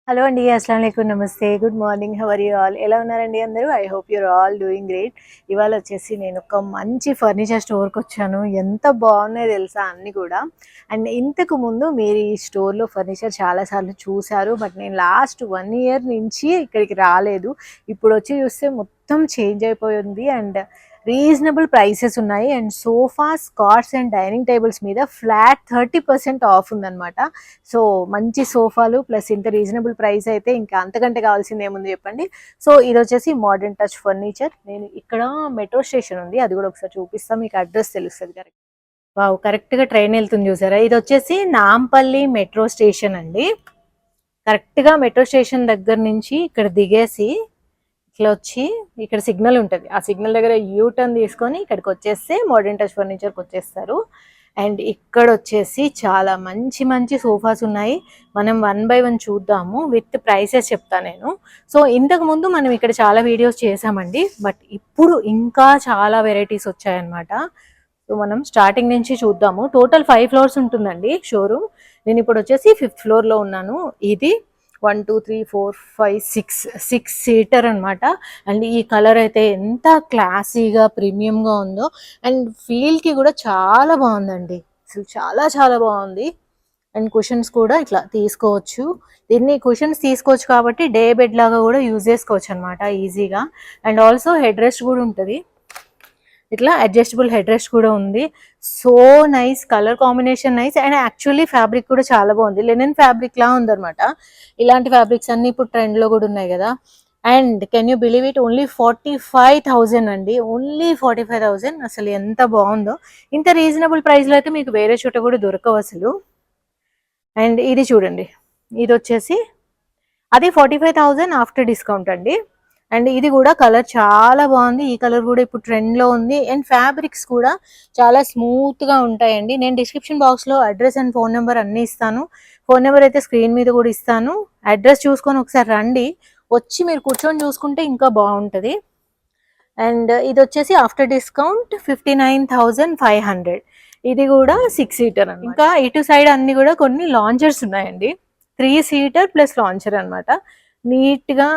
Hello అండి. అస్సలాముఅలైకుం. నమస్తే. Good morning. How are you all? ఎలా ఉన్నారండి అందరూ? I hope your all doing great. ఇవాళ వచ్చేసి నేను ఒక మంచి ఫర్నిచర్ స్టోర్‌కి వచ్చాను. ఎంత బాగున్నాయో తెలుసా అన్నీ కూడా. అండ్ ఇంతకు ముందు మీరు ఈ స్టోర్‌లో ఫర్నిచర్ చాలా సార్లు చూసారు. బట్ నేను లాస్ట్ 1 ఇయర్ నుంచి ఇక్కడికి రాలేదు. ఇప్పుడు వచ్చి చూస్తే మొత్తం చేంజ్ అయిపోయింది. అండ్ రీజనబుల్ ప్రైసెస్ ఉన్నాయి. And sofas, carts and dining tables మీద ఫ్లాట్ 30% ఆఫ్ ఉందన్నమాట. సో మంచి సోఫాలు ప్లస్ ఇంత రీజనబుల్ ప్రైస్ అయితే ఇంకా అంతకంటే కావాల్సింది ఏముంది చెప్పండి. సో ఇది వచ్చేసి మోడర్న్ టచ్ ఫర్నిచర్. నేను ఇక్కడ మెట్రో స్టేషన్ ఉంది, అది కూడా ఒకసారి చూపిస్తాను, మీకు అడ్రస్ తెలుస్తుంది. కరెక్ట్, వావ్, కరెక్ట్గా ట్రైన్ వెళ్తుంది చూసారా. ఇది వచ్చేసి నాంపల్లి మెట్రో స్టేషన్ అండి. కరెక్ట్గా మెట్రో స్టేషన్ దగ్గర నుంచి ఇక్కడ దిగేసి ఇట్లా వచ్చి ఇక్కడ సిగ్నల్ ఉంటుంది, ఆ సిగ్నల్ దగ్గర యూ టర్న్ తీసుకొని ఇక్కడికి వచ్చేస్తే మోడర్న్ టచ్ ఫర్నిచర్కి వచ్చేస్తారు. అండ్ ఇక్కడ వచ్చేసి చాలా మంచి మంచి సోఫాస్ ఉన్నాయి. మనం 1 బై 1 చూద్దాము, విత్ ప్రైసెస్ చెప్తాను నేను. సో ఇంతకు ముందు మనం ఇక్కడ చాలా వీడియోస్ చేసామండి, బట్ ఇప్పుడు ఇంకా చాలా వెరైటీస్ వచ్చాయన్నమాట. సో మనం స్టార్టింగ్ నుంచి చూద్దాము. టోటల్ 5 ఫ్లోర్స్ ఉంటుందండి షోరూమ్. నేను ఇప్పుడు వచ్చేసి 5th ఫ్లోర్లో ఉన్నాను. ఇది 1 2 3 4 5 6 సీటర్ అనమాట. అండ్ ఈ కలర్ అయితే ఎంత క్లాసీగా ప్రీమియంగా ఉందో. అండ్ ఫీల్కి కూడా చాలా బాగుందండి, అసలు చాలా చాలా బాగుంది. అండ్ కుషన్స్ కూడా ఇట్లా తీసుకోవచ్చు. దీన్ని కుషన్స్ తీసుకోవచ్చు కాబట్టి డే బెడ్ లాగా కూడా యూజ్ చేసుకోవచ్చు అనమాట ఈజీగా. అండ్ ఆల్సో హెడ్ రెస్ట్ కూడా ఉంటుంది, ఇట్లా అడ్జస్టబుల్ హెడ్ రెస్ట్ కూడా ఉంది. So nice, colour combination nice. And actually fabric కూడా చాలా బాగుంది, లెనిన్ ఫ్యాబ్రిక్ లా ఉందన్నమాట. ఇలాంటి ఫ్యాబ్రిక్స్ అన్ని ఇప్పుడు ట్రెండ్లో కూడా ఉన్నాయి కదా. And can you believe it, only 45,000 అండి, ఓన్లీ 45,000. అసలు ఎంత బాగుందో. ఇంత రీజనబుల్ ప్రైస్లో అయితే మీకు వేరే చోట కూడా దొరకవు అసలు. అండ్ ఇది చూడండి, ఇది వచ్చేసి అది 45,000 ఆఫ్టర్ డిస్కౌంట్ అండి. అండ్ ఇది కూడా కలర్ చాలా బాగుంది, ఈ కలర్ కూడా ఇప్పుడు ట్రెండ్లో ఉంది. అండ్ ఫ్యాబ్రిక్స్ కూడా చాలా స్మూత్గా ఉంటాయండి. నేను డిస్క్రిప్షన్ బాక్స్లో అడ్రస్ అండ్ ఫోన్ నెంబర్ అన్నీ ఇస్తాను. ఫోన్ నెంబర్ అయితే స్క్రీన్ మీద కూడా ఇస్తాను. అడ్రస్ చూసుకొని ఒకసారి రండి, వచ్చి మీరు కూర్చొని చూసుకుంటే ఇంకా బాగుంటుంది. అండ్ ఇది వచ్చేసి ఆఫ్టర్ డిస్కౌంట్ 59,500. ఇది కూడా 6 సీటర్ అని. ఇంకా ఇటు సైడ్ అన్ని కూడా కొన్ని లాంచర్స్ ఉన్నాయండి, 3 సీటర్ ప్లస్ లాంచర్ అనమాట. నీట్గా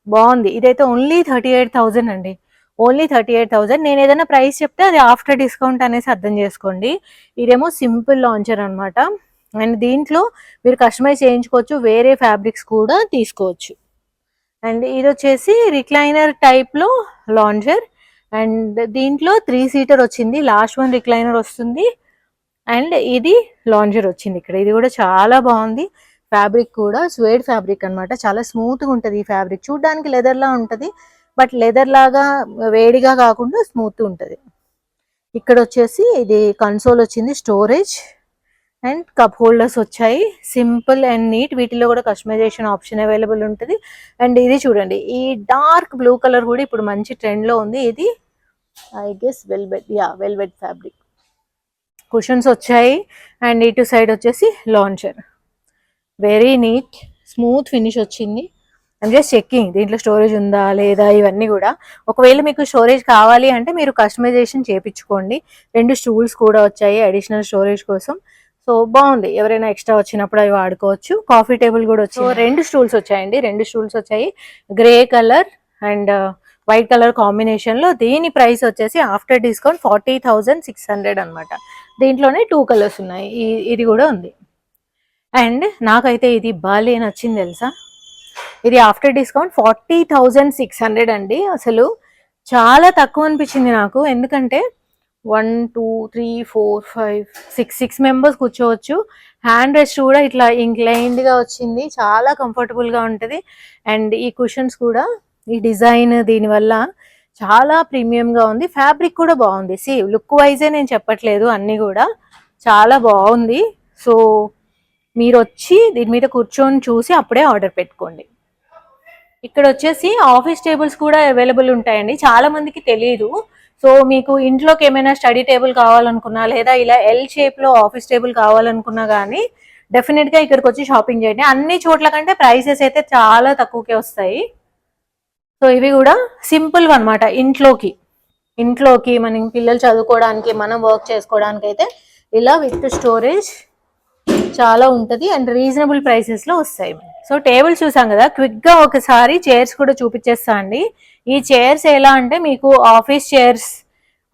బాగుంది. ఇదైతే ఓన్లీ 38,000 అండి, ఓన్లీ 38,000. నేను ఏదైనా ప్రైస్ చెప్తే అది ఆఫ్టర్ డిస్కౌంట్ అనేసి అర్థం చేసుకోండి. ఇదేమో సింపుల్ లాంచర్ అనమాట. అండ్ దీంట్లో మీరు కస్టమైజ్ చేయించుకోవచ్చు, వేరే ఫ్యాబ్రిక్స్ కూడా తీసుకోవచ్చు. అండ్ ఇది వచ్చేసి రిక్లైనర్ టైప్లో లాంచర్. అండ్ దీంట్లో 3 సీటర్ వచ్చింది, లాస్ట్ వన్ రిక్లైనర్ వస్తుంది. అండ్ ఇది లాంజర్ వచ్చింది ఇక్కడ, ఇది కూడా చాలా బాగుంది. ఫ్యాబ్రిక్ కూడా స్వేడ్ ఫ్యాబ్రిక్ అనమాట, చాలా స్మూత్గా ఉంటుంది ఈ ఫ్యాబ్రిక్. చూడడానికి లెదర్లా ఉంటుంది, బట్ లెదర్ లాగా వేడిగా కాకుండా స్మూత్ ఉంటుంది. ఇక్కడ వచ్చేసి ఇది కన్సోల్ వచ్చింది, స్టోరేజ్ అండ్ కప్ హోల్డర్స్ వచ్చాయి. సింపుల్ అండ్ నీట్, వీటిలో కూడా కస్టమైజేషన్ ఆప్షన్ అవైలబుల్ ఉంటుంది. అండ్ ఇది చూడండి, ఈ డార్క్ బ్లూ కలర్ కూడా ఇప్పుడు మంచి ట్రెండ్లో ఉంది. ఇది I guess velvet, velvet fabric. Cushions వచ్చాయి. అండ్ ఇటు సైడ్ వచ్చేసి launcher, very neat smooth finish వచ్చింది. ఐమ్ జస్ట్ చెక్కింగ్ దీంట్లో స్టోరేజ్ ఉందా లేదా ఇవన్నీ కూడా. ఒకవేళ మీకు స్టోరేజ్ కావాలి అంటే మీరు కస్టమైజేషన్ చేయించుకోండి. 2 స్టూల్స్ కూడా వచ్చాయి అడిషనల్ స్టోరేజ్ కోసం. సో బాగుంది, ఎవరైనా ఎక్స్ట్రా వచ్చినప్పుడు అవి వాడుకోవచ్చు. కాఫీ టేబుల్ కూడా వచ్చి 2 స్టూల్స్ వచ్చాయండి, 2 స్టూల్స్ వచ్చాయి, grey colour and white colour combination లో. దీని ప్రైస్ వచ్చేసి ఆఫ్టర్ డిస్కౌంట్ 40,600 అనమాట. దీంట్లోనే 2 కలర్స్ ఉన్నాయి, ఇది కూడా ఉంది. అండ్ నాకైతే ఇది బాగా నచ్చింది తెలుసా, ఇది ఆఫ్టర్ డిస్కౌంట్ 40,600 అండి. అసలు చాలా తక్కువ అనిపించింది నాకు, ఎందుకంటే 1 2 3 4 5 6 మెంబర్స్ కూర్చోవచ్చు. హ్యాండ్ రెస్ట్ కూడా ఇట్లా ఇంక్లైన్డ్గా వచ్చింది, చాలా కంఫర్టబుల్గా ఉంటుంది. అండ్ ఈ కుషన్స్ కూడా, ఈ డిజైన్ దీనివల్ల చాలా ప్రీమియంగా ఉంది. ఫ్యాబ్రిక్ కూడా బాగుంది, లుక్ వైజే నేను చెప్పట్లేదు, అన్నీ కూడా చాలా బాగుంది. సో మీరు వచ్చి దీని మీద కూర్చొని చూసి అప్పుడే ఆర్డర్ పెట్టుకోండి. ఇక్కడ వచ్చేసి ఆఫీస్ టేబుల్స్ కూడా అవైలబుల్ ఉంటాయండి, చాలా మందికి తెలియదు. సో మీకు ఇంట్లోకి ఏమైనా స్టడీ టేబుల్ కావాలనుకున్నా, లేదా ఇలా ఎల్ షేప్లో ఆఫీస్ టేబుల్ కావాలనుకున్నా కానీ డెఫినెట్గా ఇక్కడికి వచ్చి షాపింగ్ చేయండి. అన్ని చోట్ల కంటే ప్రైసెస్ అయితే చాలా తక్కువకే వస్తాయి. సో ఇవి కూడా సింపుల్ అనమాట, ఇంట్లోకి మనం పిల్లలు చదువుకోవడానికి, మనం వర్క్ చేసుకోవడానికి అయితే ఇలా విత్ స్టోరేజ్ చాలా ఉంటుంది. అండ్ రీజనబుల్ ప్రైసెస్లో వస్తాయి. సో టేబుల్ చూసాం కదా, క్విక్గా ఒకసారి చైర్స్ కూడా చూపించేస్తా అండి. ఈ చైర్స్ ఎలా అంటే మీకు ఆఫీస్ చైర్స్,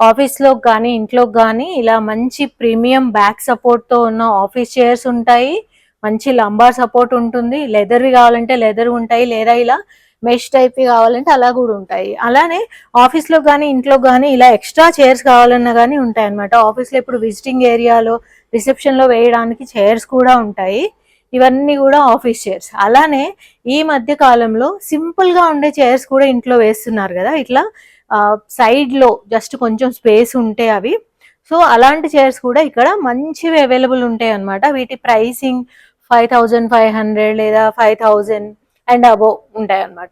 ఆఫీస్లోకి కానీ ఇంట్లోకి కానీ ఇలా మంచి ప్రీమియం బ్యాక్ సపోర్ట్తో ఉన్న ఆఫీస్ చైర్స్ ఉంటాయి. మంచి లంబార్ సపోర్ట్ ఉంటుంది. లెదర్వి కావాలంటే లెదర్ ఉంటాయి, లేదా ఇలా మెష్ టైప్వి కావాలంటే అలా కూడా ఉంటాయి. అలానే ఆఫీస్లో కానీ ఇంట్లో కానీ ఇలా ఎక్స్ట్రా చైర్స్ కావాలన్నా కానీ ఉంటాయి అనమాట. ఆఫీస్లో ఇప్పుడు విజిటింగ్ ఏరియాలో, రిసెప్షన్లో వేయడానికి చైర్స్ కూడా ఉంటాయి. ఇవన్నీ కూడా ఆఫీస్ చైర్స్. అలానే ఈ మధ్య కాలంలో సింపుల్గా ఉండే చైర్స్ కూడా ఇంట్లో వేస్తున్నారు కదా, ఇట్లా సైడ్లో జస్ట్ కొంచెం స్పేస్ ఉంటే అవి. సో అలాంటి చైర్స్ కూడా ఇక్కడ మంచివి అవైలబుల్ ఉంటాయి అనమాట. వీటి ప్రైసింగ్ 5500 లేదా 5000 అండ్ అబోవ్ ఉంటాయి అన్నమాట.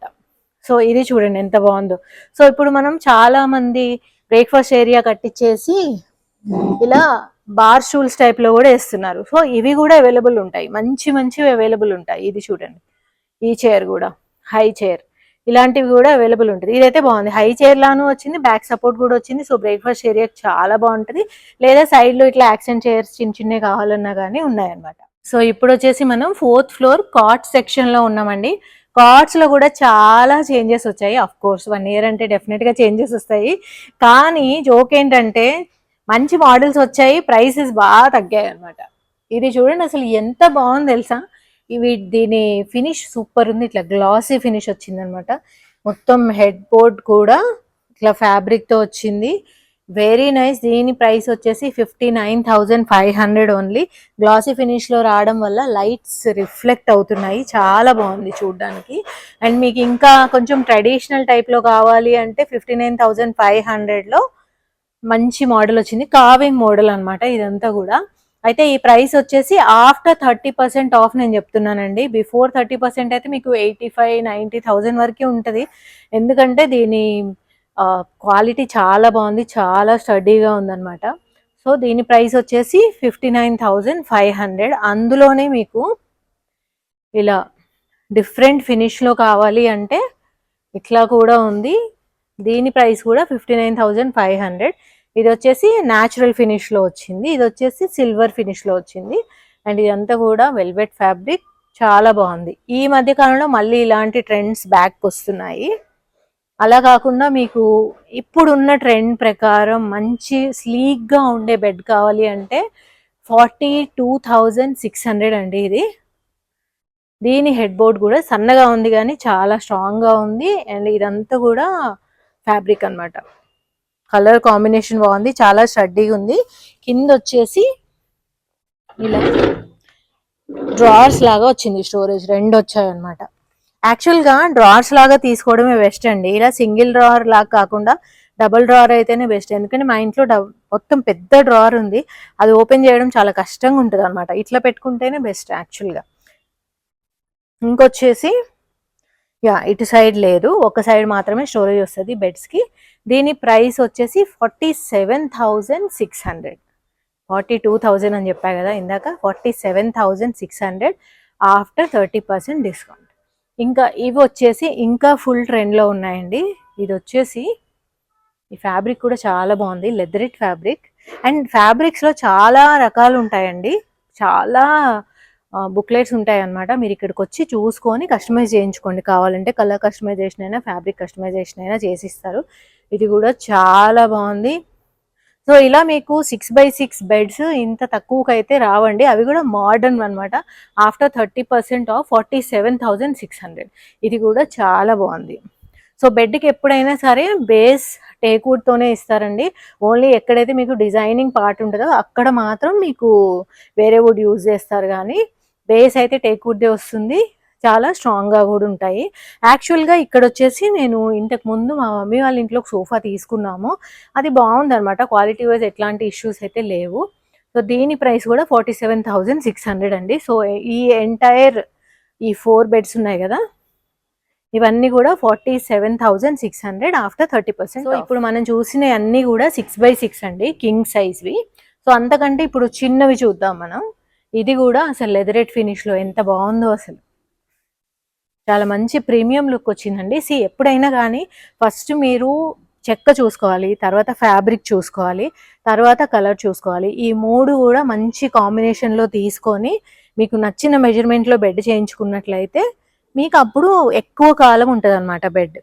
సో ఇది చూడండి ఎంత బాగుందో. సో ఇప్పుడు మనం చాలా మంది బ్రేక్ఫాస్ట్ ఏరియా కట్టించేసి ఇలా బార్ స్టూల్స్ టైప్ లో కూడా వేస్తున్నారు. సో ఇవి కూడా అవైలబుల్ ఉంటాయి, మంచి మంచివి అవైలబుల్ ఉంటాయి. ఇది చూడండి, ఈ చైర్ కూడా హై చైర్, ఇలాంటివి కూడా అవైలబుల్ ఉంటుంది. ఇదైతే బాగుంది, హై చైర్ లాను వచ్చింది, బ్యాక్ సపోర్ట్ కూడా వచ్చింది. సో బ్రేక్ఫాస్ట్ ఏరియాకి చాలా బాగుంటుంది. లేదా సైడ్ లో ఇట్లా యాక్సెంట్ చైర్స్ చిన్న చిన్నవి కావాలన్నా కానీ ఉన్నాయన్నమాట. సో ఇప్పుడు వచ్చేసి మనం 4th ఫ్లోర్ కాట్ సెక్షన్ లో ఉన్నామండి. కార్డ్స్ లో కూడా చాలా చేంజెస్ వచ్చాయి. అఫ్ కోర్స్ 1 year అంటే డెఫినెట్ గా చేంజెస్ వస్తాయి. కానీ జోక్ ఏంటంటే మంచి మోడల్స్ వచ్చాయి, ప్రైసెస్ బాగా తగ్గాయి అనమాట. ఇది చూడండి అసలు ఎంత బాగుంది తెలుసా. దీని ఫినిష్ సూపర్ ఉంది, ఇట్లా గ్లాసీ ఫినిష్ వచ్చింది అనమాట. మొత్తం హెడ్ బోర్డ్ కూడా ఇట్లా ఫ్యాబ్రిక్ తో వచ్చింది, వెరీ నైస్. దీని ప్రైస్ వచ్చేసి 59,500 ఓన్లీ. గ్లాసీ ఫినిష్ లో రావడం వల్ల లైట్స్ రిఫ్లెక్ట్ అవుతున్నాయి, చాలా బాగుంది చూడడానికి. అండ్ మీకు ఇంకా కొంచెం ట్రెడిషనల్ టైప్ లో కావాలి అంటే 59,500 లో మంచి మోడల్ వచ్చింది, కావింగ్ మోడల్ అనమాట ఇదంతా కూడా. అయితే ఈ ప్రైస్ వచ్చేసి ఆఫ్టర్ 30% ఆఫ్ నేను చెప్తున్నానండి. బిఫోర్ 30% అయితే మీకు 85,000-90,000 వరకే ఉంటుంది. ఎందుకంటే దీని క్వాలిటీ చాలా బాగుంది, చాలా స్టడీగా ఉందన్నమాట. సో దీని ప్రైస్ వచ్చేసి 59,500. అందులోనే మీకు ఇలా డిఫరెంట్ ఫినిష్లో కావాలి అంటే ఇట్లా కూడా ఉంది. దీని ప్రైస్ కూడా 59,500. ఇది వచ్చేసి న్యాచురల్ ఫినిష్లో వచ్చింది, ఇది వచ్చేసి సిల్వర్ ఫినిష్లో వచ్చింది. అండ్ ఇదంతా కూడా వెల్వెట్ ఫ్యాబ్రిక్, చాలా బాగుంది. ఈ మధ్య కాలంలో మళ్ళీ ఇలాంటి ట్రెండ్స్ బ్యాక్ వస్తున్నాయి. అలా కాకుండా మీకు ఇప్పుడున్న ట్రెండ్ ప్రకారం మంచి స్లీక్గా ఉండే బెడ్ కావాలి అంటే 42,600 అండి ఇది. దీని హెడ్ బోర్డ్ కూడా సన్నగా ఉంది కానీ చాలా స్ట్రాంగ్గా ఉంది. అండ్ ఇదంతా కూడా ఫ్యాబ్రిక్ అనమాట. కలర్ కాంబినేషన్ బాగుంది, చాలా స్టడ్డీగా ఉంది. కింద వచ్చేసి ఇలా డ్రావర్స్ లాగా వచ్చింది, స్టోరేజ్ 2 వచ్చాయి అనమాట. యాక్చువల్గా డ్రావర్స్ లాగా తీసుకోవడమే బెస్ట్ అండి. ఇలా సింగిల్ డ్రావర్ లాగా కాకుండా డబుల్ డ్రావర్ అయితేనే బెస్ట్. ఎందుకంటే మా ఇంట్లో మొత్తం పెద్ద డ్రావర్ ఉంది, అది ఓపెన్ చేయడం చాలా కష్టంగా ఉంటుంది అనమాట. ఇట్లా పెట్టుకుంటేనే బెస్ట్ యాక్చువల్గా. ఇంకొచ్చేసి ఇటు సైడ్ లేదు, ఒక సైడ్ మాత్రమే స్టోరేజ్ వస్తుంది బెడ్స్కి. దీని ప్రైస్ వచ్చేసి 47,600. 42,000 అని చెప్పా కదా ఇందాక, 47,600 ఆఫ్టర్ 30% డిస్కౌంట్. ఇంకా ఇవి వచ్చేసి ఇంకా ఫుల్ ట్రెండ్లో ఉన్నాయండి. ఇది వచ్చేసి ఈ ఫ్యాబ్రిక్ కూడా చాలా బాగుంది, లెదరిట్ ఫ్యాబ్రిక్. అండ్ ఫ్యాబ్రిక్స్లో చాలా రకాలు ఉంటాయండి, చాలా బుక్లెట్స్ ఉంటాయి అన్నమాట. మీరు ఇక్కడికి వచ్చి చూసుకొని కస్టమైజ్ చేయించుకోండి, కావాలంటే కలర్ కస్టమైజేషన్ అయినా ఫ్యాబ్రిక్ కస్టమైజేషన్ అయినా చేసిస్తారు. ఇది కూడా చాలా బాగుంది. సో ఇలా మీకు 6x6 బెడ్స్ ఇంత తక్కువకైతే రావండి, అవి కూడా మోడర్న్ అనమాట. After 30% of 47,600. ఇది కూడా చాలా బాగుంది. సో బెడ్కి ఎప్పుడైనా సరే బేస్ టేక్వుడ్తోనే ఇస్తారండి. ఓన్లీ ఎక్కడైతే మీకు డిజైనింగ్ పార్ట్ ఉంటుందో అక్కడ మాత్రం మీకు వేరే వుడ్ యూజ్ చేస్తారు, కానీ బేస్ అయితే టేక్వుడ్దే వస్తుంది. చాలా స్ట్రాంగ్గా కూడా ఉంటాయి. యాక్చువల్గా ఇక్కడ వచ్చేసి నేను ఇంతకు ముందు మా మమ్మీ వాళ్ళ ఇంట్లో సోఫా తీసుకున్నాము, అది బాగుందనమాట. క్వాలిటీ వైజ్ ఎట్లాంటి ఇష్యూస్ అయితే లేవు. సో దీని ప్రైస్ కూడా 47,600 అండి. సో ఈ ఎంటైర్ ఈ 4 బెడ్స్ ఉన్నాయి కదా, ఇవన్నీ కూడా 47,600 ఆఫ్టర్ 30%. సో ఇప్పుడు మనం చూసిన అన్నీ కూడా 6x6 అండి, కింగ్ సైజ్వి. సో అంతకంటే ఇప్పుడు చిన్నవి చూద్దాం మనం. ఇది కూడా అసలు లెదరేట్ ఫినిష్లో ఎంత బాగుందో, అసలు చాలా మంచి ప్రీమియం లుక్ వచ్చిందండి. ఎప్పుడైనా కానీ ఫస్ట్ మీరు చెక్క చూసుకోవాలి, తర్వాత ఫ్యాబ్రిక్ చూసుకోవాలి, తర్వాత కలర్ చూసుకోవాలి. ఈ 3 కూడా మంచి కాంబినేషన్లో తీసుకొని మీకు నచ్చిన మెజర్మెంట్లో బెడ్ చేయించుకున్నట్లయితే మీకు అప్పుడు ఎక్కువ కాలం ఉంటుంది అనమాట బెడ్.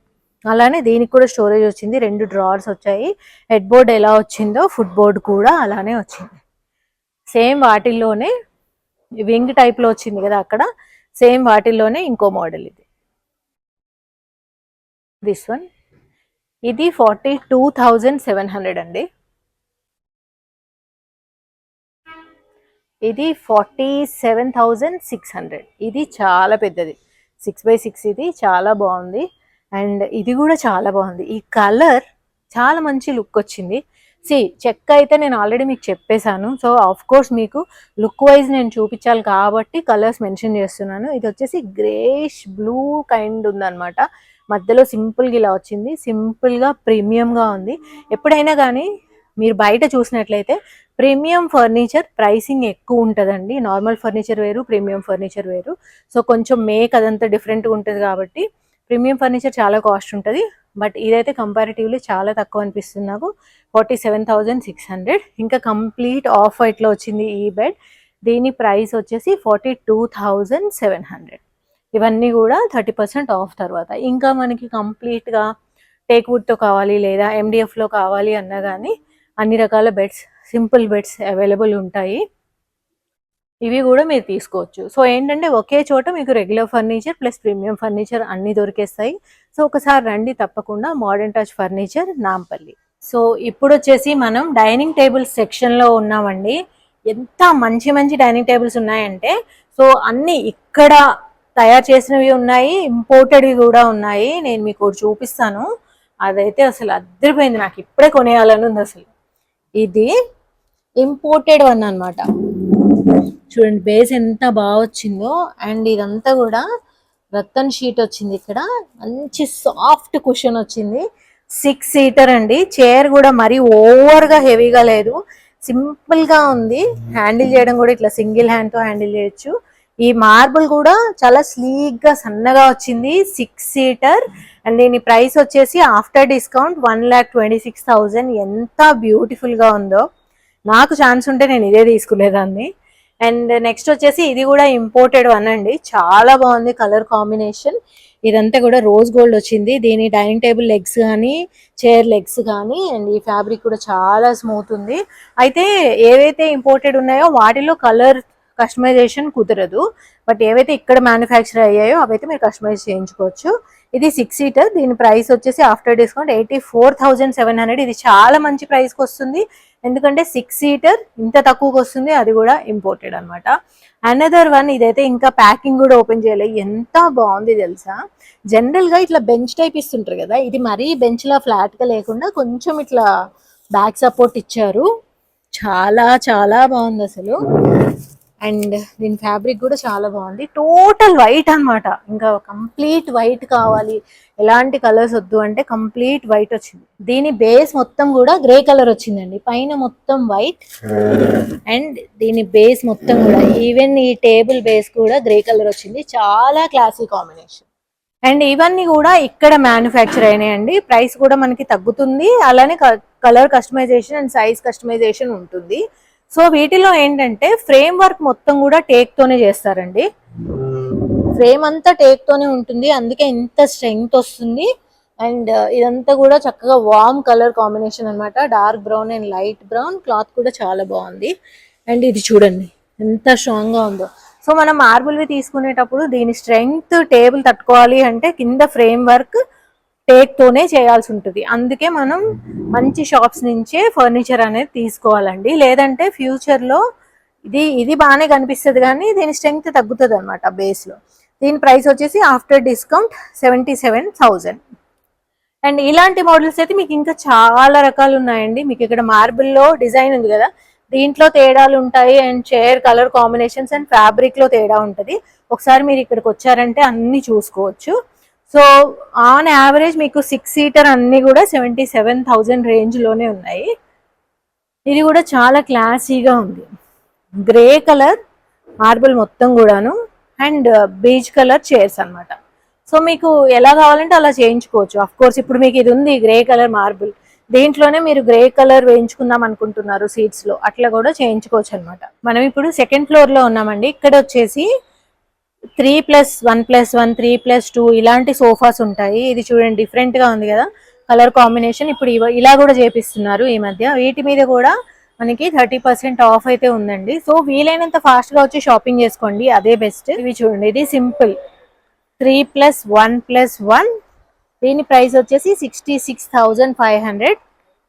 అలానే దీనికి కూడా స్టోరేజ్ వచ్చింది, 2 డ్రావర్స్ వచ్చాయి. హెడ్ బోర్డ్ ఎలా వచ్చిందో ఫుట్ బోర్డ్ కూడా అలానే వచ్చింది. సేమ్ వాటిల్లోనే వింగ్ టైప్లో వచ్చింది కదా అక్కడ, సేమ్ వాటిల్లోనే ఇంకో మోడల్ ఇది. దిస్ వన్ ఇది 42,700 అండి. ఇది 47,600. ఇది చాలా పెద్దది, 6x6. ఇది చాలా బాగుంది. అండ్ ఇది కూడా చాలా బాగుంది. ఈ కలర్ చాలా మంచి లుక్ వచ్చింది. చెక్క అయితే నేను ఆల్రెడీ మీకు చెప్పేశాను. సో ఆఫ్ కోర్స్ మీకు లుక్ వైజ్ నేను చూపించాలి కాబట్టి కలర్స్ మెన్షన్ చేస్తున్నాను. ఇది వచ్చేసి గ్రేష్ బ్లూ కైండ్ ఉందన్నమాట. మధ్యలో సింపుల్గా ఇలా వచ్చింది, సింపుల్గా ప్రీమియంగా ఉంది. ఎప్పుడైనా కానీ మీరు బయట చూసినట్లయితే ప్రీమియం ఫర్నిచర్ ప్రైసింగ్ ఎక్కువ ఉంటుందండి. నార్మల్ ఫర్నిచర్ వేరు, ప్రీమియం ఫర్నిచర్ వేరు. సో కొంచెం మేక్ అదంతా డిఫరెంట్గా ఉంటుంది కాబట్టి ప్రీమియం ఫర్నిచర్ చాలా కాస్ట్ ఉంటుంది. బట్ ఇదైతే కంపారిటివ్లీ చాలా తక్కువ అనిపిస్తుంది నాకు, 47,600. ఇంకా కంప్లీట్ ఆఫ్ వైట్లో వచ్చింది ఈ బెడ్. దీని ప్రైస్ వచ్చేసి 42,700. ఇవన్నీ కూడా 30% ఆఫ్ తర్వాత. ఇంకా మనకి కంప్లీట్గా టేక్ వుడ్తో కావాలి లేదా MDFలో కావాలి అన్నా కానీ అన్ని రకాల బెడ్స్, సింపుల్ బెడ్స్ అవైలబుల్ ఉంటాయి. ఇవి కూడా మీరు తీసుకోవచ్చు. సో ఏంటంటే ఒకే చోట మీకు regular furniture plus premium furniture అన్నీ దొరికేస్తాయి. సో ఒకసారి రండి తప్పకుండా, modern touch furniture, Nampally. So ఇప్పుడు వచ్చేసి మనం డైనింగ్ టేబుల్స్ సెక్షన్లో ఉన్నామండి. ఎంత మంచి మంచి డైనింగ్ టేబుల్స్ ఉన్నాయంటే, సో అన్నీ ఇక్కడ తయారు చేసినవి ఉన్నాయి, ఇంపోర్టెడ్వి కూడా ఉన్నాయి. నేను మీకు చూపిస్తాను. అదైతే అసలు అద్దరిపోయింది, నాకు ఇప్పుడే కొనేయాలని ఉంది అసలు. ఇది ఇంపోర్టెడ్ వన్ అనమాట. చూడండి బేస్ ఎంత బాగా వచ్చిందో. అండ్ ఇదంతా కూడా రత్తన్ షీట్ వచ్చింది. ఇక్కడ మంచి సాఫ్ట్ కుషన్ వచ్చింది. 6 సీటర్ అండి. చైర్ కూడా మరీ ఓవర్గా హెవీగా లేదు, సింపుల్గా ఉంది. హ్యాండిల్ చేయడం కూడా ఇట్లా సింగిల్ హ్యాండ్తో హ్యాండిల్ చేయొచ్చు. ఈ మార్బుల్ కూడా చాలా స్లీక్గా సన్నగా వచ్చింది. 6 సీటర్. అండ్ దీని ప్రైస్ వచ్చేసి ఆఫ్టర్ డిస్కౌంట్ 1,26,000. ఎంత బ్యూటిఫుల్గా ఉందో. నాకు ఛాన్స్ ఉంటే నేను ఇదే తీసుకునేదాన్ని. అండ్ నెక్స్ట్ వచ్చేసి ఇది కూడా ఇంపోర్టెడ్ వన్ అండి. చాలా బాగుంది కలర్ కాంబినేషన్. ఇదంతా కూడా రోజ్ గోల్డ్ వచ్చింది. దీని డైనింగ్ టేబుల్ లెగ్స్ కానీ, చైర్ లెగ్స్ కానీ, అండ్ ఈ ఫ్యాబ్రిక్ కూడా చాలా స్మూత్ ఉంది. అయితే ఏవైతే ఇంపోర్టెడ్ ఉన్నాయో వాటిలో కలర్ కస్టమైజేషన్ కుదరదు. బట్ ఏవైతే ఇక్కడ మ్యానుఫ్యాక్చర్ అయ్యాయో అవైతే మీరు కస్టమైజ్ చేయించుకోవచ్చు. ఇది 6 సీటర్. దీని ప్రైస్ వచ్చేసి ఆఫ్టర్ డిస్కౌంట్ 84,700. ఇది చాలా మంచి ప్రైస్కి వస్తుంది, ఎందుకంటే 6 సీటర్ ఇంత తక్కువకి వస్తుంది, అది కూడా ఇంపోర్టెడ్ అనమాట. అనదర్ వన్, ఇదైతే ఇంకా ప్యాకింగ్ కూడా ఓపెన్ చేయలేదు. ఎంత బాగుంది తెలుసా. జనరల్గా ఇట్లా బెంచ్ టైప్ ఇస్తుంటారు కదా, ఇది మరీ బెంచ్లా ఫ్లాట్గా లేకుండా కొంచెం ఇట్లా బ్యాక్ సపోర్ట్ ఇచ్చారు. చాలా చాలా బాగుంది అసలు. అండ్ దీని ఫ్యాబ్రిక్ కూడా చాలా బాగుంది. టోటల్ వైట్ అనమాట. ఇంకా కంప్లీట్ వైట్ కావాలి, ఎలాంటి కలర్స్ వద్దు అంటే కంప్లీట్ వైట్ వచ్చింది. దీని బేస్ మొత్తం కూడా గ్రే కలర్ వచ్చిందండి. పైన మొత్తం వైట్ అండ్ దీని బేస్ మొత్తం కూడా, ఈవెన్ ఈ టేబుల్ బేస్ కూడా గ్రే కలర్ వచ్చింది. చాలా క్లాసీ కాంబినేషన్. అండ్ ఇవన్నీ కూడా ఇక్కడ మ్యానుఫ్యాక్చర్ అయినాయండి. ప్రైస్ కూడా మనకి తగ్గుతుంది, అలానే colour customization and size customization ఉంటుంది. సో వీటిలో ఏంటంటే ఫ్రేమ్ వర్క్ మొత్తం కూడా టేక్ తోనే చేస్తారండి. ఫ్రేమ్ అంతా టేక్ తోనే ఉంటుంది, అందుకే ఇంత స్ట్రెంగ్త్ వస్తుంది. అండ్ ఇదంతా కూడా చక్కగా వార్మ్ కలర్ కాంబినేషన్ అనమాట. Dark brown and light brown. Cloth కూడా చాలా బాగుంది. అండ్ ఇది చూడండి ఎంత స్ట్రాంగ్ గా ఉందో. సో మనం మార్బుల్వి తీసుకునేటప్పుడు దీని స్ట్రెంగ్త్ టేబుల్ తట్టుకోవాలి అంటే కింద ఫ్రేమ్ వర్క్ టేక్ తోనే చేయాల్సి ఉంటుంది. అందుకే మనం మంచి షాప్స్ నుంచే ఫర్నిచర్ అనేది తీసుకోవాలండి. లేదంటే ఫ్యూచర్లో ఇది బాగానే కనిపిస్తుంది కానీ దీని స్ట్రెంగ్త్ తగ్గుతుంది అనమాట బేస్లో. దీని ప్రైస్ వచ్చేసి ఆఫ్టర్ డిస్కౌంట్ 77,000. అండ్ ఇలాంటి మోడల్స్ అయితే మీకు ఇంకా చాలా రకాలు ఉన్నాయండి. మీకు ఇక్కడ మార్బుల్లో డిజైన్ ఉంది కదా, దీంట్లో తేడాలు ఉంటాయి. And chair colour combinations and ఫ్యాబ్రిక్లో తేడా ఉంటుంది. ఒకసారి మీరు ఇక్కడికి వచ్చారంటే అన్నీ చూసుకోవచ్చు. సో ఆన్ యావరేజ్ మీకు 6 సీటర్ అన్నీ కూడా 77,000 రేంజ్లోనే ఉన్నాయి. ఇది కూడా చాలా క్లాసీగా ఉంది. గ్రే కలర్ మార్బుల్ మొత్తం కూడాను అండ్ బీచ్ కలర్ చైర్స్ అనమాట. సో మీకు ఎలా కావాలంటే అలా చేయించుకోవచ్చు. ఆఫ్ కోర్స్ ఇప్పుడు మీకు ఇది ఉంది గ్రే కలర్ మార్బుల్, దీంట్లోనే మీరు గ్రే కలర్ వేయించుకుందాం అనుకుంటున్నారు సీట్స్ లో, అట్లా కూడా చేయించుకోవచ్చు అనమాట. మనం ఇప్పుడు సెకండ్ ఫ్లోర్ లో ఉన్నామండి. ఇక్కడ వచ్చేసి 3+1+1, 3+2 ఇలాంటి సోఫాస్ ఉంటాయి. ఇది చూడండి డిఫరెంట్ గా ఉంది కదా కలర్ కాంబినేషన్. ఇప్పుడు ఇలా కూడా చేపిస్తున్నారు ఈ మధ్య. వీటి మీద కూడా మనకి 30% ఆఫ్ అయితే ఉందండి. సో వీలైనంత ఫాస్ట్ గా వచ్చి షాపింగ్ చేసుకోండి, అదే బెస్ట్. ఇవి చూడండి, ఇది సింపుల్ 3+1+1, దీని ప్రైస్ వచ్చేసి 66,500.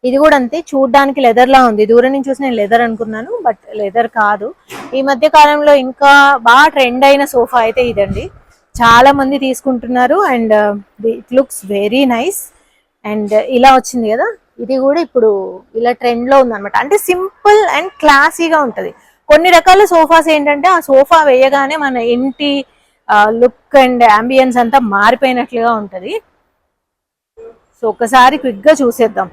ఇది కూడా అంతే, చూడడానికి లెదర్ లా ఉంది. దూరం నుంచి చూసి నేను లెదర్ అనుకున్నాను, బట్ లెదర్ కాదు. ఈ మధ్య కాలంలో ఇంకా బాగా ట్రెండ్ అయిన సోఫా అయితే ఇదండి. చాలా మంది తీసుకుంటున్నారు and it looks very nice. And ఇలా వచ్చింది కదా, ఇది కూడా ఇప్పుడు ఇలా ట్రెండ్ లో ఉంది అనమాట. అంటే సింపుల్ అండ్ క్లాసీగా ఉంటది. కొన్ని రకాల సోఫాస్ ఏంటంటే ఆ సోఫా వేయగానే మన ఇంటి లుక్ అండ్ అంబియన్స్ అంతా మారిపోయినట్లుగా ఉంటది. సో ఒకసారి క్విక్ గా చూసేద్దాం.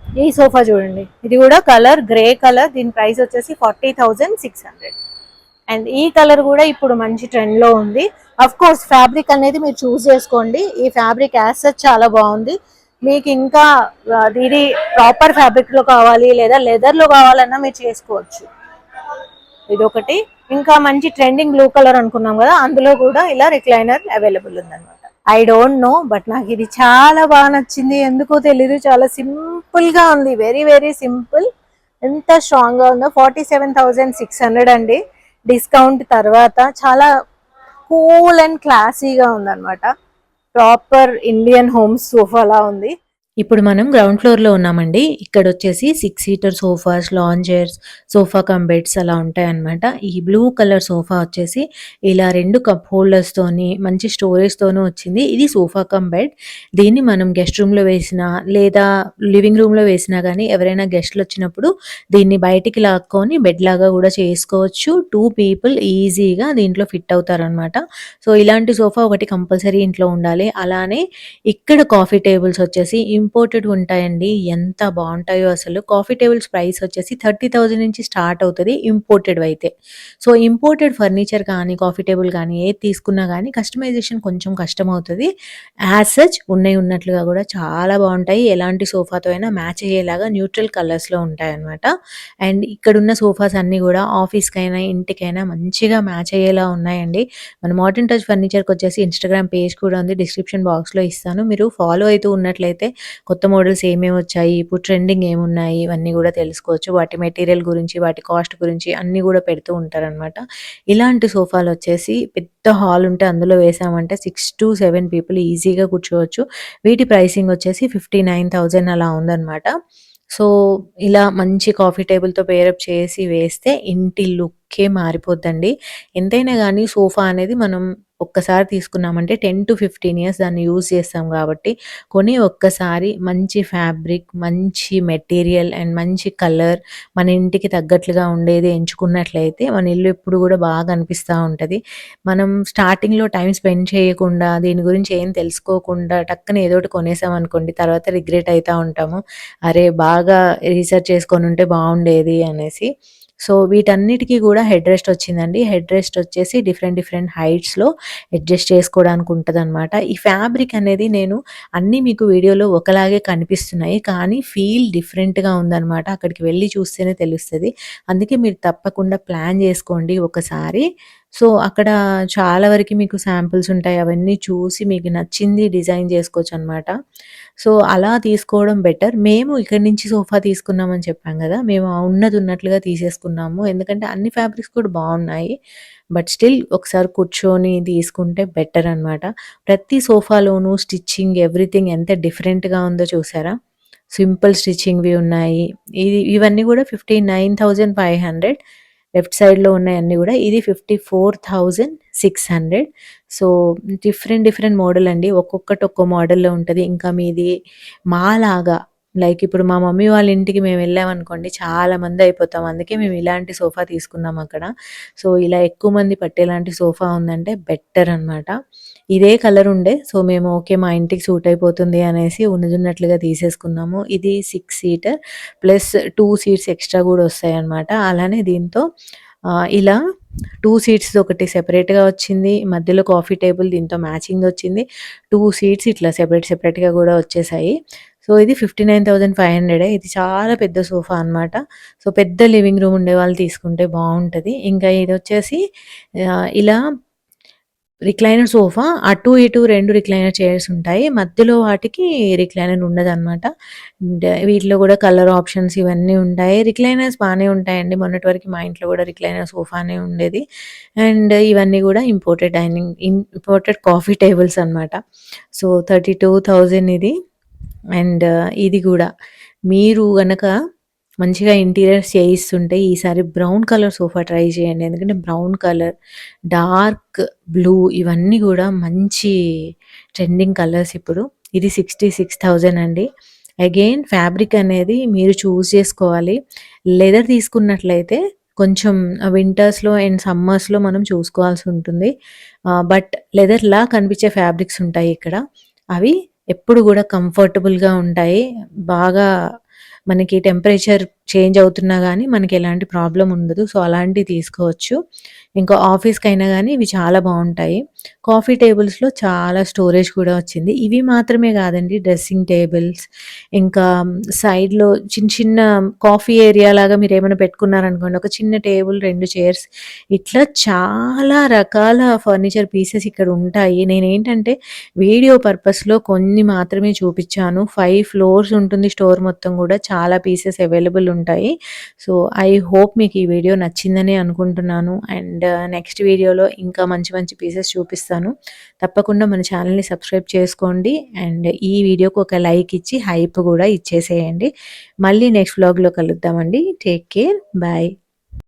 ఈ సోఫా చూడండి, ఇది కూడా కలర్ గ్రే కలర్. దీని ప్రైస్ వచ్చేసి 40,600. అండ్ ఈ కలర్ కూడా ఇప్పుడు మంచి ట్రెండ్ లో ఉంది. అఫ్ కోర్స్ ఫ్యాబ్రిక్ అనేది మీరు చూస్ చేసుకోండి. ఈ ఫ్యాబ్రిక్ యాజ్ సచ్ చాలా బాగుంది. మీకు ఇంకా ఇది ప్రాపర్ ఫ్యాబ్రిక్ లో కావాలి లేదా లెదర్ లో కావాలన్నా మీరు చేసుకోవచ్చు. ఇదొకటి. ఇంకా మంచి ట్రెండింగ్ బ్లూ కలర్ అనుకున్నాం కదా, అందులో కూడా ఇలా రిక్లైనర్ అవైలబుల్ ఉందన్నమాట. ఐ డోంట్ నో, బట్ నాకు ఇది చాలా బాగా నచ్చింది. ఎందుకో తెలీదు, చాలా సింపుల్ గా ఉంది. Very very simple. ఎంత స్ట్రాంగ్ గా ఉందో. 47,600 అండి డిస్కౌంట్ తర్వాత. చాలా కూల్ అండ్ క్లాసీగా ఉందన్నమాట. ప్రాపర్ ఇండియన్ హోమ్ సోఫా లా ఉంది. ఇప్పుడు మనం గ్రౌండ్ ఫ్లోర్‌లో ఉన్నామండి. ఇక్కడొచ్చేసి 6 seater sofas, lawn chairs, sofa cum beds అలా ఉంటాయన్నమాట. ఈ బ్లూ కలర్ సోఫా వచ్చేసి ఇలా 2 కప్ హోల్డర్స్‌తోని మంచి స్టోరేజ్‌తోనూ వచ్చింది. ఇది సోఫా కమ్ బెడ్. దీన్ని మనం గెస్ట్ రూమ్‌లో వేసినా లేదా లివింగ్ రూమ్‌లో వేసినా గానీ ఎవరైనా గెస్ట్‌లొచ్చినప్పుడు దీన్ని బయటికి లాక్కొని బెడ్ లాగా గూడా చేసుకోవచ్చు. 2 పీపుల్ ఈజీగా దీంట్లో ఫిట్ అవుతారనమాట. సో, ఇలాంటి సోఫా ఒకటి కంపల్సరీ ఇంట్లో ఉండాలి. అలానే ఇక్కడ కాఫీ టేబుల్స్ వచ్చేసి ఇంపోర్టెడ్ ఉంటాయండి. ఎంత బావుంటాయో అసలు. కాఫీ టేబుల్స్ ప్రైస్ వచ్చేసి 30,000 నుంచి స్టార్ట్ అవుతది ఇంపోర్టెడ్‌వయితే. సో, ఇంపోర్టెడ్ ఫర్నిచర్ కానీ, కాఫీ టేబుల్ కానీ ఏది తీసుకున్నా గానీ కస్టమైజేషన్ కొంచెం కష్టమవుతది. యాజ్ సచ్ ఉన్నట్లుగా గూడా చాలా బావుంటాయి. ఎలాంటి సోఫాతో అయినా మ్యాచ్ అయ్యేలాగా న్యూట్రల్ కలర్స్‌లో ఉంటాయన్నమాట. అండ్ ఇక్కడున్న సోఫాస్ అన్నీ గూడా ఆఫీస్‌కైనా, ఇంటికైనా మంచిగా మ్యాచ్ అయ్యేలా ఉన్నాయండి. మన మోడర్న్ టచ్ ఫర్నిచర్‌కొచ్చేసి ఇన్‌స్టాగ్రామ్ పేజ్ కూడా ఉంది. డిస్క్రిప్షన్ బాక్స్‌లో ఇస్తాను. మీరు ఫాలో అయితూ ఉన్నట్లయితే కొత్త మోడల్స్ ఏమేమి వచ్చాయి, ఇప్పుడు ట్రెండింగ్ ఏమున్నాయి ఇవన్నీ గూడా తెలుసుకోవచ్చు. వాటి మెటీరియల్ గురించి, వాటి కాస్ట్ గురించి అన్నీ గూడా పెడుతూ ఉంటారనమాట. ఇలాంటి సోఫాలొచ్చేసి పెద్ద హాల్ ఉంటే అందులో వేసామంటే 6-7 పీపుల్ ఈజీగా కూర్చోవచ్చు. వీటి ప్రైసింగ్ వచ్చేసి 59,000 అలా ఉందనమాట. సో, ఇలా మంచి కాఫీ టేబుల్‌తో పేరప్ చేసి వేస్తే ఇంటి లుక్కే మారిపోద్దండి. ఎంతైనా గానీ సోఫా అనేది మనం ఒక్కసారి తీసుకున్నామంటే 10-15 ఇయర్స్ దాన్ని యూజ్ చేస్తాం గాబట్టి, కొని ఒక్కసారి మంచి ఫ్యాబ్రిక్, మంచి మెటీరియల్ అండ్ మంచి కలర్ మన ఇంటికి తగ్గట్లుగా ఉండేది ఎంచుకున్నట్లయితే మన ఇల్లు ఎప్పుడు గూడా బాగా అనిపిస్తా ఉంటది. మనం స్టార్టింగ్‌లో టైమ్ స్పెండ్ చేయకుండా, దీని గురించి ఏం తెలుసుకోకుండా టక్కన ఏదోకటి కొనేసామనుకోండి, తర్వాత రిగ్రెట్ అయితా ఉంటాము. అరే! బాగా రిసర్చ్ చేసుకొనుంటే బావుండేది అనేసి. సో, వీటన్నిటికి గూడా హెడ్ రెస్ట్ వచ్చిందండి. హెడ్ రెస్ట్ వచ్చేసి డిఫరెంట్ హైట్స్‌లో అడ్జస్ట్ చేసుకోవడానికి ఉంటదనమాట. ఈ ఫ్యాబ్రిక్ అనేది నేను అన్నీ మీకు వీడియోలో ఒకలాగే కనిపిస్తున్నాయి. కానీ ఫీల్ డిఫరెంట్‌గా ఉందనమాట. అక్కడికి వెళ్లి చూస్తేనే తెలుస్తది. అందుకే మీరు తప్పకుండా ప్లాన్ జేసుకోండి ఒకసారి. సో, అక్కడ చాలా వరకి మీకు శాంపిల్స్ ఉంటాయి. అవన్నీ చూసి మీకు నచ్చింది డిజైన్ జేసుకోవచ్చనమాట. సో, అలా తీసుకోవడం బెటర్. మేము ఇక్కడి నుంచి సోఫా తీసుకున్నామని చెప్పాం గదా! మేము ఉన్నది ఉన్నట్లుగా తీసేసుకున్నాము. ఎందుకంటే అన్ని ఫ్యాబ్రిక్స్ కూడా బావున్నాయి. బట్ స్టిల్ ఒకసారి కూర్చొని తీసుకుంటే బెటర్ అనమాట. ప్రతి సోఫాలోనూ స్టిచ్చింగ్ ఎవ్రీథింగ్ ఎంత డిఫరెంట్‌గా ఉందో చూసారా? సింపుల్ స్టిచ్చింగ్‌వి ఉన్నాయి. ఇవన్నీ గూడా 59,500. లెఫ్ట్ సైడ్‌లో ఉన్నాయన్నీ గూడా. ఇది 54,600. సో, డిఫరెంట్ మోడల్ అండి. ఒక్కొక్కటి ఒక్కో మోడల్‌లో ఉంటది. ఇంకా మీది మాలాగా లైక్ ఇప్పుడు మా మమ్మీ వాళ్ళ ఇంటికి మేము వెళ్ళామనుకోండి చాలా మంది అయిపోతాం. అందుకే మేము ఇలాంటి సోఫా తీసుకున్నాం అక్కడ. సో, ఇలా ఎక్కువ మంది పట్టేలాంటి సోఫా ఉందంటే బెటర్ అనమాట. ఇదే కలర్ ఉండే. సో, మేము ఓకే మా ఇంటికి సూట్ అయిపోతుంది అనేసి ఉన్నదున్నట్లుగా తీసేసుకున్నాము. ఇది 6 సీటర్ ప్లస్ 2 సీట్స్ ఎక్స్‌ట్రా గూడా వస్తాయన్నమాట. అలానే దీంతో ఇలా 2 సీట్స్ ఒకటి సెపరేట్‌గా వచ్చింది. మధ్యలో కాఫీ టేబుల్ దీంతో మ్యాచింగ్ వచ్చింది. 2 సీట్స్ ఇట్లా సెపరేట్‌గా గూడా వచ్చేసాయి. సో ఇది 59,500. ఇది చాలా పెద్ద సోఫా అన్నమాట. సో పెద్ద లివింగ్ రూమ్ ఉండేవాళ్ళు తీసుకుంటే బావుంటది. ఇంకా ఇదొచ్చేసి ఇలా రిక్లైనర్ సోఫా. అటు ఇటు 2 రిక్లైనర్ చైర్స్ ఉంటాయి. మధ్యలో వాటికి రిక్లైనర్ ఉండదనమాట. అండ్ వీటిలో గూడా కలర్ ఆప్షన్స్ ఇవన్నీ ఉంటాయి. రిక్లైనర్స్ బానే ఉంటాయండి. మొన్నటి వరకు మా ఇంట్లో గూడా రిక్లైనర్ సోఫానే ఉండేది. అండ్ ఇవన్నీ గూడా ఇంపోర్టెడ్ కాఫీ టేబుల్స్ అనమాట. సో 32,000 ఇది. అండ్ ఇది గూడా మీరు గనక మంచిగా ఇంటీరియర్స్ చేయిస్తుంటే ఈసారి బ్రౌన్ కలర్ సోఫా ట్రై చేయండి. ఎందుకంటే బ్రౌన్ కలర్, డార్క్ బ్లూ ఇవన్నీ గూడా మంచి ట్రెండింగ్ కలర్స్ ఇప్పుడు. ఇది 66,000 అండి. అగైన్ ఫ్యాబ్రిక్ అనేది మీరు చూజ్ చేసుకోవాలి. లెదర్ తీసుకున్నట్లయితే కొంచెం వింటర్స్‌లో అండ్ సమ్మర్స్‌లో మనం చూసుకోవాల్సి ఉంటుంది. బట్ లెదర్‌లా కనిపించే ఫ్యాబ్రిక్స్ ఉంటాయి ఇక్కడ. అవి ఎప్పుడు గూడా కంఫర్టబుల్‌గా ఉంటాయి. బాగా మనకి టెంపరేచర్ చేంజ్ అవుతున్నా గానీ మనకెలాంటి ప్రాబ్లమ్ ఉండదు. సో, అలాంటివి తీసుకోవచ్చు. ఇంకా ఆఫీస్‌కైనా గానీ ఇవి చాలా బావుంటాయి. కాఫీ టేబుల్స్‌లో చాలా స్టోరేజ్ కూడా వచ్చింది. ఇవి మాత్రమే గాదండి, డ్రెస్సింగ్ టేబుల్స్, ఇంకా సైడ్‌లో చిన్న చిన్న కాఫీ ఏరియా లాగా మీరేమైనా పెట్టుకున్నారనుకోండి, ఒక చిన్న టేబుల్, 2 చైర్స్ ఇట్లా చాలా రకాల ఫర్నిచర్ పీసెస్ ఇక్కడ ఉంటాయి. నేనేంటంటే వీడియో పర్పస్‌లో కొన్ని మాత్రమే చూపిచ్చాను. 5 ఫ్లోర్స్ ఉంటుంది స్టోర్ మొత్తం గూడా. చాలా పీసెస్ అవైలబుల్ ఉంటాయి. సో, ఐ హోప్ మీకు ఈ వీడియో నచ్చిందని అనుకుంటున్నాను. అండ్ నెక్స్ట్ వీడియోలో ఇంకా మంచి మంచి పీసెస్ చూపిస్తాను. తప్పకుండా మన ఛానల్‌ని సబ్స్క్రైబ్ చేసుకోండి. అండ్ ఈ వీడియోకి ఒక లైక్ ఇచ్చి హైప్ గూడా ఇచ్చేసేయండి. మళ్ళీ నెక్స్ట్ వ్లాగ్‌లో కలుద్దామండి. Take care. బాయ్.